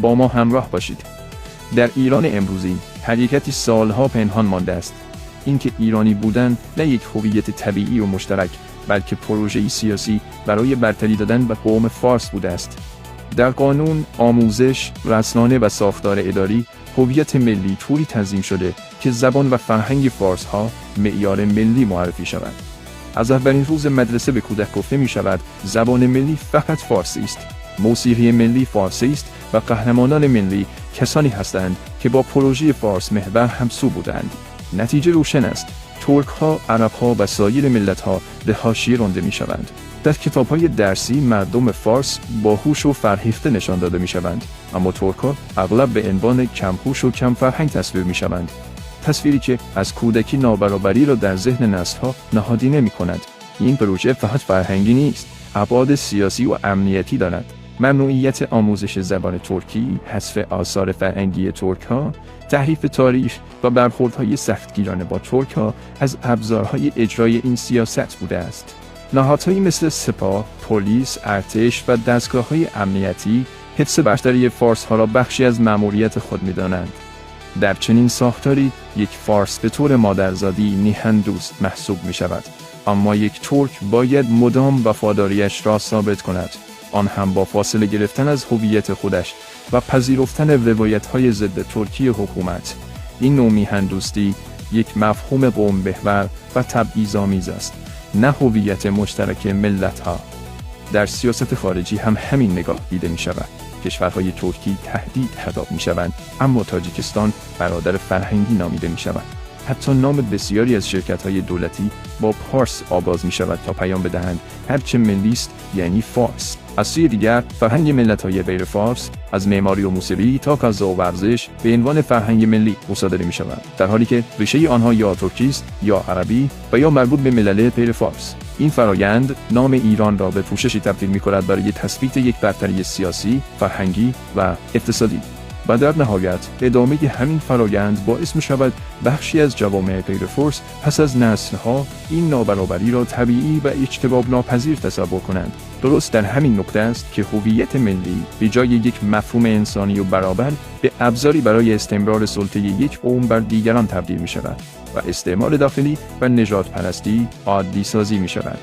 با ما همراه باشید. در ایران امروزی حقیقتی سالها پنهان مانده است. اینکه ایرانی بودن نه یک هویت طبیعی و مشترک، بلکه پروژه‌ای سیاسی برای برتری دادن به قوم فارس بوده است. در قانون، آموزش، رسانه و ساختار اداری، هویت ملی طوری تنظیم شده که زبان و فرهنگ فارس‌ها معیار ملی معرفی شود. از اولین روز مدرسه به کودک گفته می شود زبان ملی فقط فارسی است. موسیقی ملی فارسی است و قهرمانان ملی کسانی هستند که با پروژه فارس محور همسو بودند. نتیجه روشن است. ترک‌ها، عرب‌ها و سایر ملت‌ها به حاشیه رانده می‌شوند. در کتاب‌های درسی مردم فارس باهوش و فرهیخته نشان داده می‌شوند، اما ترک‌ها اغلب به عنوان کم‌هوش و کم فرهنگ تصویر می‌شوند. تصویری که از کودکی نابرابری را در ذهن نسل‌ها نهادینه می‌کند. این پروژه فقط فرهنگی نیست، ابعاد سیاسی و امنیتی دارد. ممنوعیت آموزش زبان ترکی، حذف آثار فرهنگی ترک‌ها، تحریف تاریخ و برخوردهای سختگیرانه با ترک‌ها از ابزارهای اجرای این سیاست بوده است. نهادهایی مثل سپاه، پلیس، ارتش و دستگاه‌های امنیتی حفظ برتری فارس‌ها را بخشی از مأموریت خود می‌دانند. در چنین ساختاری یک فارس به طور مادرزادی میهن دوست محسوب می‌شود، اما یک ترک باید مدام وفاداریش را ثابت کند، آن هم با فاصله گرفتن از هویت خودش و پذیرفتن روایت‌های ضد ترکی حکومت. این نوع میهن‌دوستی یک مفهوم قوم محور و تبعیض‌آمیز است، نه هویت مشترک ملت‌ها. در سیاست خارجی هم همین نگاه دیده می‌شود. کشورهای ترکی تهدید خطاب می‌شوند، اما تاجیکستان برادر فرهنگی نامیده می‌شود. حتی نام بسیاری از شرکت‌های دولتی با پارس آغاز می‌شود تا پیام بدهند هرچه ملی است یعنی فارس. از سوی دیگر فرهنگ ملت‌های غیر فارس از معماری و موسیقی تا غذا و ورزش به عنوان فرهنگ ملی مصادره می‌شوند، در حالی که ریشه آنها یا ترکی است یا عربی و یا مربوط به ملل غیر فارس. این فرایند نام ایران را به پوششی تبدیل می‌کند برای تثبیت یک برتری سیاسی، فرهنگی و اقتصادی. و در نهایت ادامه همین فرایند باعث می‌شود بخشی از جوامع غیر فارس پس از نسل‌ها این نابرابری را طبیعی و اجتناب ناپذیر تصور کنند. درست در همین نقطه است که هویت ملی به جای یک مفهوم انسانی و برابر به ابزاری برای استمرار سلطه یک قوم بر دیگران تبدیل می‌شود و استعمار داخلی و نژادپرستی عادی سازی می‌شود.